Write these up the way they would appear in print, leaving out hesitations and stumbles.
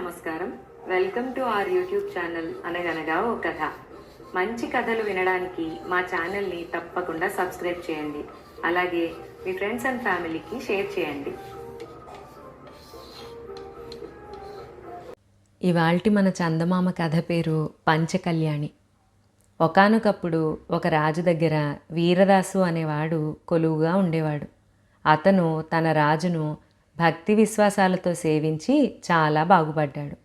నమస్కారం. Welcome to our YouTube channel అనగనగా ఓ కథ. మంచి కథలు వినడానికి మా ఛానల్ని తప్పకుండా సబ్స్క్రైబ్ చేయండి. అలాగే మీ ఫ్రెండ్స్ అండ్ ఫ్యామిలీకి షేర్ చేయండి. ఇవాల్టి మన చందమామ కథ పేరు పంచకళ్యాణి. ఒకానొకప్పుడు ఒక రాజు దగ్గర వీరదాసు అనేవాడు కొలువుగా ఉండేవాడు. అతను తన రాజును భక్తి విశ్వాసాలతో సేవించి చాలా బాగుపడ్డాడు.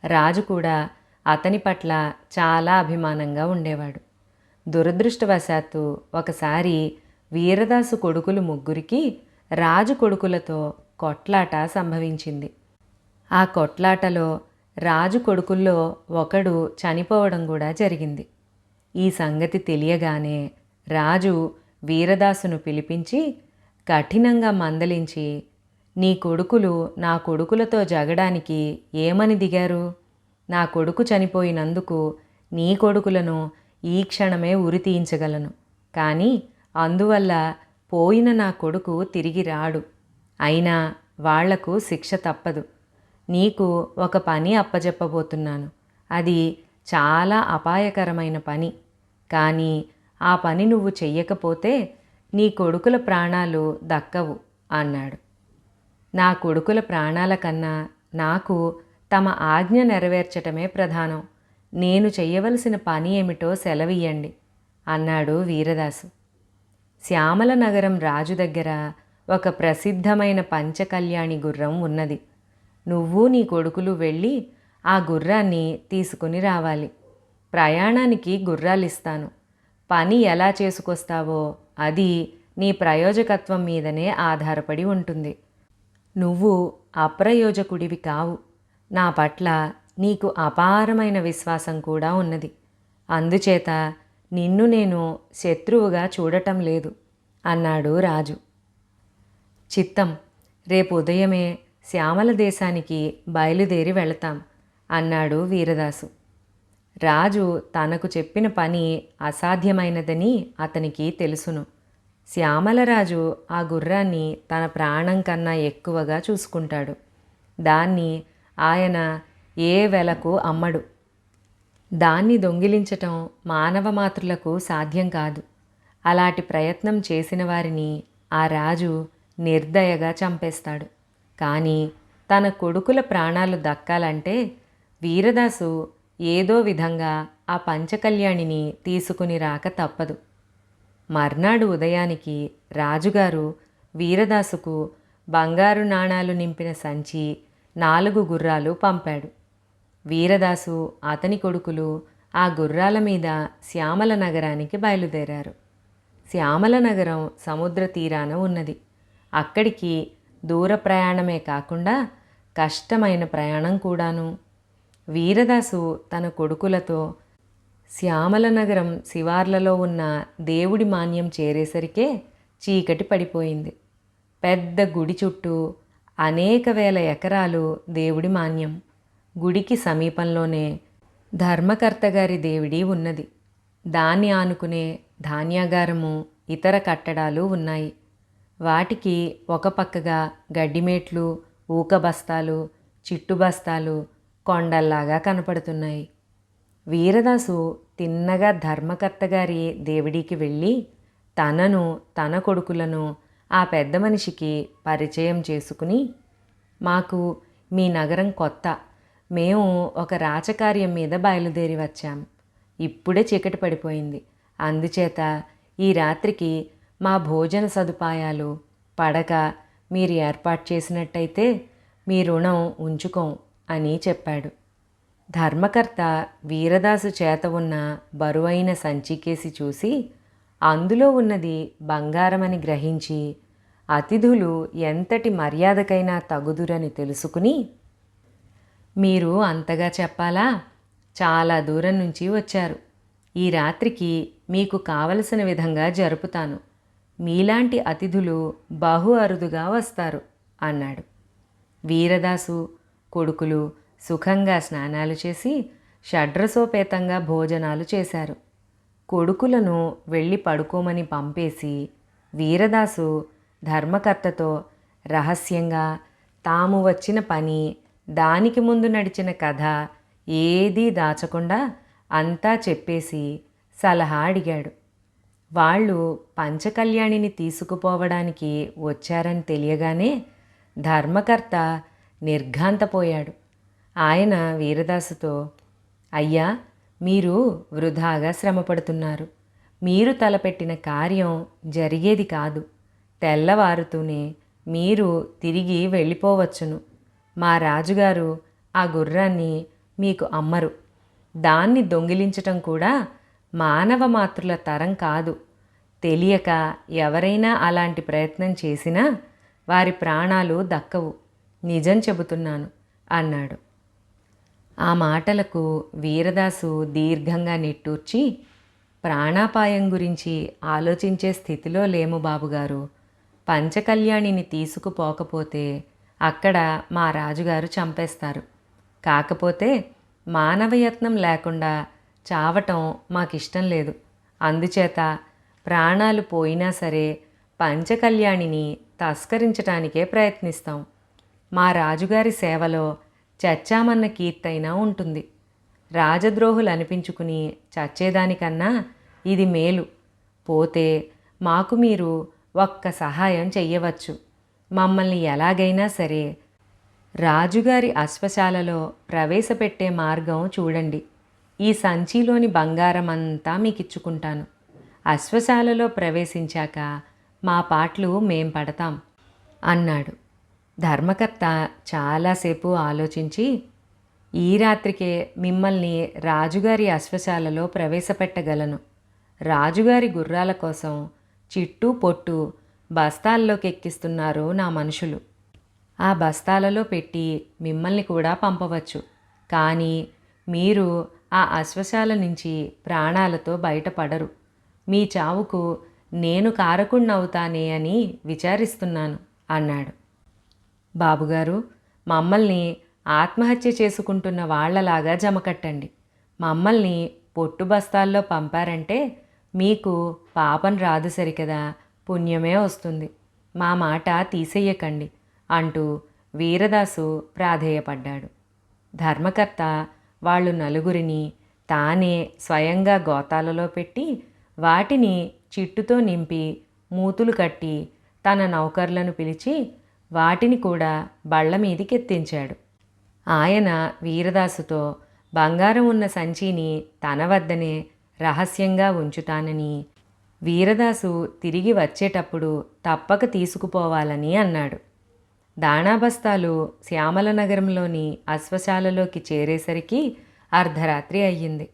రాజు కూడా అతని పట్ల చాలా అభిమానంగా ఉండేవాడు. దురదృష్టవశాత్తు ఒకసారి వీరదాసు కొడుకులు ముగ్గురికి రాజు కొడుకులతో కొట్లాట సంభవించింది. ఆ కొట్లాటలో రాజు కొడుకుల్లో ఒకడు చనిపోవడం కూడా జరిగింది. ఈ సంగతి తెలియగానే రాజు వీరదాసును పిలిపించి కఠినంగా మందలించి, నీ కొడుకులు నా కొడుకులతో జగడానికి ఏమని దిగారు? నా కొడుకు చనిపోయినందుకు నీ కొడుకులను ఈ క్షణమే ఉరి తీయించగలను, కానీ అందువల్ల పోయిన నా కొడుకు తిరిగి రాడు. అయినా వాళ్లకు శిక్ష తప్పదు. నీకు ఒక పని అప్పజెప్పబోతున్నాను. అది చాలా అపాయకరమైన పని. కానీ ఆ పని నువ్వు చెయ్యకపోతే నీ కొడుకుల ప్రాణాలు దక్కవు అన్నాడు. నా కొడుకుల ప్రాణాల కన్నా నాకు తమ ఆజ్ఞ నెరవేర్చటమే ప్రధానం. నేను చెయ్యవలసిన పని ఏమిటో సెలవియ్యండి అన్నాడు వీరదాసు. శ్యామల నగరం రాజు దగ్గర ఒక ప్రసిద్ధమైన పంచకళ్యాణి గుర్రం ఉన్నది. నువ్వు నీ కొడుకులు వెళ్ళి ఆ గుర్రాన్ని తీసుకుని రావాలి. ప్రయాణానికి గుర్రాలిస్తాను. పని ఎలా చేసుకొస్తావో అది నీ ప్రయోజకత్వం మీదనే ఆధారపడి ఉంటుంది. నువ్వు అప్రయోజకుడివి కావు. నా పట్ల నీకు అపారమైన విశ్వాసం కూడా ఉన్నది. అందుచేత నిన్ను నేను శత్రువుగా చూడటం లేదు అన్నాడు రాజు. చిత్తం, రేపు ఉదయమే శ్యామల దేశానికి బయలుదేరి వెళతాం అన్నాడు వీరదాసు. రాజు తనకు చెప్పిన పని అసాధ్యమైనదని అతనికి తెలుసును. శ్యామలరాజు ఆ గుర్రాన్ని తన ప్రాణం కన్నా ఎక్కువగా చూసుకుంటాడు. దాన్ని ఆయన ఏ వెలకు అమ్మడు. దాన్ని దొంగిలించటం మానవ మాతృలకు సాధ్యం కాదు. అలాంటి ప్రయత్నం చేసిన వారిని ఆ రాజు నిర్దయగా చంపేస్తాడు. కానీ తన కొడుకుల ప్రాణాలు దక్కాలంటే వీరదాసు ఏదో విధంగా ఆ పంచకళ్యాణిని తీసుకుని రాక తప్పదు. మర్నాడు ఉదయానికి రాజుగారు వీరదాసుకు బంగారు నాణాలు నింపిన సంచి, 4 గుర్రాలు పంపాడు. వీరదాసు అతని కొడుకులు ఆ గుర్రాల మీద శ్యామల నగరానికి బయలుదేరారు. శ్యామల నగరం సముద్ర తీరాన ఉన్నది. అక్కడికి దూర ప్రయాణమే కాకుండా కష్టమైన ప్రయాణం కూడాను. వీరదాసు తన కొడుకులతో శ్యామల నగరం శివార్లలో ఉన్న దేవుడి మాన్యం చేరేసరికే చీకటి పడిపోయింది. పెద్ద గుడి చుట్టూ అనేక వేల ఎకరాలు దేవుడి మాన్యం. గుడికి సమీపంలోనే ధర్మకర్త గారి దేవుడి ఉన్నది. దాన్ని ఆనుకునే ధాన్యాగారము, ఇతర కట్టడాలు ఉన్నాయి. వాటికి ఒక పక్కగా గడ్డిమేట్లు, ఊక బస్తాలు, చిట్టు బస్తాలు కొండల్లాగా కనపడుతున్నాయి. వీరదాసు తిన్నగా ధర్మకర్త గారి దేవుడికి వెళ్ళి తనను, తన కొడుకులను ఆ పెద్ద మనిషికి పరిచయం చేసుకుని, మాకు మీ నగరం కొత్త. మేము ఒక రాచకార్యం మీద బయలుదేరి వచ్చాం. ఇప్పుడే చీకటి పడిపోయింది. అందుచేత ఈ రాత్రికి మా భోజన సదుపాయాలు, పడక మీరు ఏర్పాటు చేసినట్టయితే మీ రుణం ఉంచుకోం అని చెప్పాడు. ధర్మకర్త వీరదాసు చేత ఉన్న బరువైన సంచికేసి చూసి అందులో ఉన్నది బంగారమని గ్రహించి అతిథులు ఎంతటి మర్యాదకైనా తగుదురని తెలుసుకుని, మీరు అంతగా చెప్పాలా? చాలా దూరం నుంచి వచ్చారు. ఈ రాత్రికి మీకు కావలసిన విధంగా జరుపుతాను. మీలాంటి అతిథులు బహు అరుదుగా వస్తారు అన్నాడు. వీరదాసు కొడుకులు సుఖంగా స్నానాలు చేసి షడ్రసోపేతంగా భోజనాలు చేశారు. కొడుకులను వెళ్ళి పడుకోమని పంపేసి వీరదాసు ధర్మకర్తతో రహస్యంగా తాము వచ్చిన పని దానికి ముందు నడిచిన కథ ఏదీ దాచకుండా అంతా చెప్పేసి సలహా అడిగాడు. వాళ్ళు పంచకళ్యాణిని తీసుకుపోవడానికి వచ్చారని తెలియగానే ధర్మకర్త నిర్ఘాంతపోయాడు. ఆయన వీరదాసుతో, అయ్యా, మీరు వృధాగా శ్రమపడుతున్నారు. మీరు తలపెట్టిన కార్యం జరిగేది కాదు. తెల్లవారుతూనే మీరు తిరిగి వెళ్ళిపోవచ్చును. మా రాజుగారు ఆ గుర్రాన్ని మీకు అమ్మరు. దాన్ని దొంగిలించటం కూడా మానవ మాతృల తరం కాదు. తెలియక ఎవరైనా అలాంటి ప్రయత్నం చేసినా వారి ప్రాణాలు దక్కవు. నిజం చెబుతున్నాను అన్నాడు. ఆ మాటలకు వీరదాసు దీర్ఘంగా నిట్టూర్చి, ప్రాణాపాయం గురించి ఆలోచించే స్థితిలో లేము బాబుగారు. పంచకళ్యాణిని తీసుకుపోకపోతే అక్కడ మా రాజుగారు చంపేస్తారు. కాకపోతే మానవయత్నం లేకుండా చావటం మాకిష్టం లేదు. అందుచేత ప్రాణాలు పోయినా సరే పంచకళ్యాణిని తస్కరించటానికే ప్రయత్నిస్తాం. మా రాజుగారి సేవలో చచ్చామన్న కీర్తైనా ఉంటుంది. రాజద్రోహులు అనిపించుకుని చచ్చేదానికన్నా ఇది మేలు. పోతే మాకు మీరు ఒక్క సహాయం చెయ్యవచ్చు. మమ్మల్ని ఎలాగైనా సరే రాజుగారి అశ్వశాలలో ప్రవేశపెట్టే మార్గం చూడండి. ఈ సంచిలోని బంగారమంతా మీకిచ్చుకుంటాను. అశ్వశాలలో ప్రవేశించాక మా పాటలు మేం పడతాం అన్నాడు. ధర్మకర్త చాలాసేపు ఆలోచించి, ఈ రాత్రికే మిమ్మల్ని రాజుగారి అశ్వశాలలో ప్రవేశపెట్టగలను. రాజుగారి గుర్రాల కోసం చిట్టు పొట్టు బస్తాల్లోకి ఎక్కిస్తున్నారు నా మనుషులు. ఆ బస్తాలలో పెట్టి మిమ్మల్ని కూడా పంపవచ్చు. కానీ మీరు ఆ అశ్వశాల నుంచి ప్రాణాలతో బయటపడరు. మీ చావుకు నేను కారకుణ్ణవుతానే అని విచారిస్తున్నాను అన్నాడు. బాబుగారు, మమ్మల్ని ఆత్మహత్య చేసుకుంటున్న వాళ్లలాగా జమకట్టండి. మమ్మల్ని పొట్టు బస్తాల్లో పంపారంటే మీకు పాపం రాదు సరికదా, పుణ్యమే వస్తుంది. మా మాట తీసేయకండి అంటూ వీరదాసు ప్రాధేయపడ్డాడు. ధర్మకర్త వాళ్ళు నలుగురిని తానే స్వయంగా గోతాలలో పెట్టి వాటిని చిట్టుతో నింపి మూతులు కట్టి తన నౌకర్లను పిలిచి వాటిని కూడా బళ్ళ మీదికెత్తించాడు. ఆయన వీరదాసుతో బంగారం ఉన్న సంచిని తన వద్దనే రహస్యంగా ఉంచుతానని, వీరదాసు తిరిగి వచ్చేటప్పుడు తప్పక తీసుకుపోవాలని అన్నాడు. దాణాబస్తాలు శ్యామల నగరంలోని అశ్వశాలలోకి చేరేసరికి అర్ధరాత్రి అయ్యింది.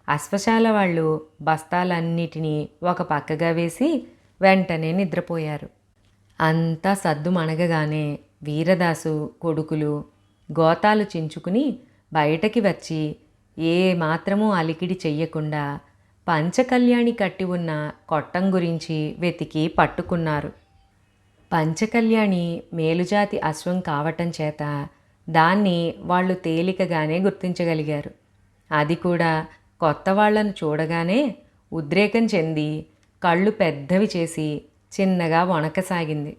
అశ్వశాల వాళ్ళు బస్తాలన్నిటినీ ఒక పక్కగా వేసి వెంటనే నిద్రపోయారు. అంతా సద్దు మణగగానే వీరదాసు కొడుకులు గోతాలు చించుకుని బయటకి వచ్చి ఏ మాత్రమూ అలికిడి చెయ్యకుండా పంచకళ్యాణి కట్టి ఉన్న కొట్టం గురించి వెతికి పట్టుకున్నారు. పంచకళ్యాణి మేలుజాతి అశ్వం కావటం చేత దాన్ని వాళ్ళు తేలికగానే గుర్తించగలిగారు. అది కూడా కొత్త వాళ్లను చూడగానే ఉద్రేకం చెంది కళ్ళు పెద్దవి చేసి చిన్నగా వణకసాగింది.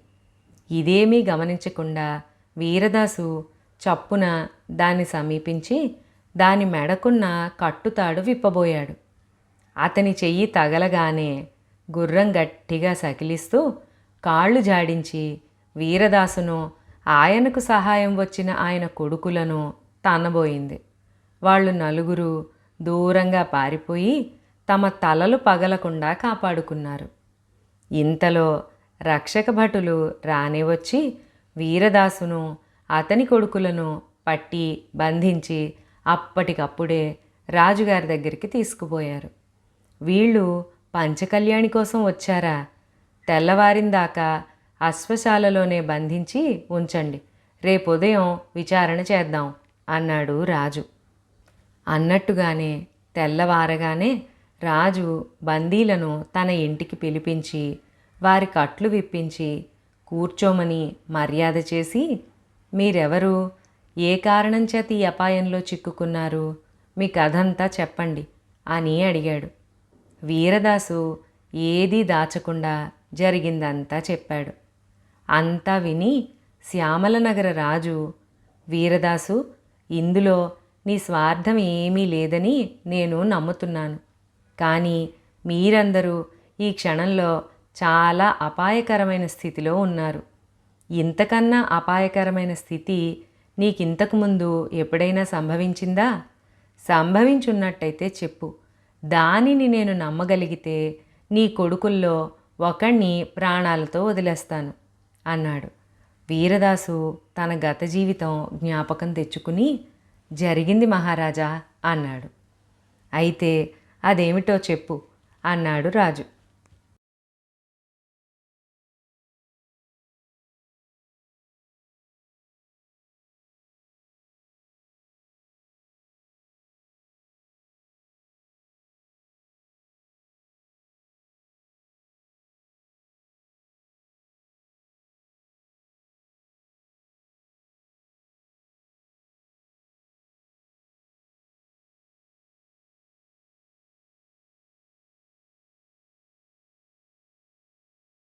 ఇదేమీ గమనించకుండా వీరదాసు చప్పున దాన్ని సమీపించి దాని మెడకున్న కట్టుతాడు విప్పబోయాడు. అతని చెయ్యి తగలగానే గుర్రం గట్టిగా సకిలిస్తూ కాళ్ళు జాడించి వీరదాసును, ఆయనకు సహాయం వచ్చిన ఆయన కొడుకులను తన్నబోయింది. వాళ్ళు నలుగురు దూరంగా పారిపోయి తమ తలలు పగలకుండా కాపాడుకున్నారు. ఇంతలో రక్షక భటులు రానివచ్చి వీరదాసును అతని కొడుకులను పట్టి బంధించి అప్పటికప్పుడే రాజుగారి దగ్గరికి తీసుకుపోయారు. వీళ్ళు పంచకళ్యాణి కోసం వచ్చారా? తెల్లవారిందాకా అశ్వశాలలోనే బంధించి ఉంచండి. రేపుదయం విచారణ చేద్దాం అన్నాడు రాజు. అన్నట్టుగానే తెల్లవారగానే రాజు బందీలను తన ఇంటికి పిలిపించి వారి కట్లు విప్పించి కూర్చోమని మర్యాద చేసి, మీరెవరు, ఏ కారణం చేత ఈ అపాయంలో చిక్కుకున్నారు, మీ కథంతా చెప్పండి అని అడిగాడు. వీరదాసు ఏదీ దాచకుండా జరిగిందంతా చెప్పాడు. అంతా విని శ్యామల నగర రాజు వీరదాసు, ఇందులో నీ స్వార్థం ఏమీ లేదని నేను నమ్ముతున్నాను. కానీ మీరందరూ ఈ క్షణంలో చాలా అపాయకరమైన స్థితిలో ఉన్నారు. ఇంతకన్నా అపాయకరమైన స్థితి నీకింతకు ముందు ఎప్పుడైనా సంభవించిందా? సంభవించున్నట్టయితే చెప్పు. దానిని నేను నమ్మగలిగితే నీ కొడుకుల్లో ఒకణ్ణి ప్రాణాలతో వదిలేస్తాను అన్నాడు. వీరదాసు తన గత జీవితం జ్ఞాపకం తెచ్చుకుని, జరిగింది మహారాజా అన్నాడు. అయితే అదేమిటో చెప్పు అన్నాడు రాజు.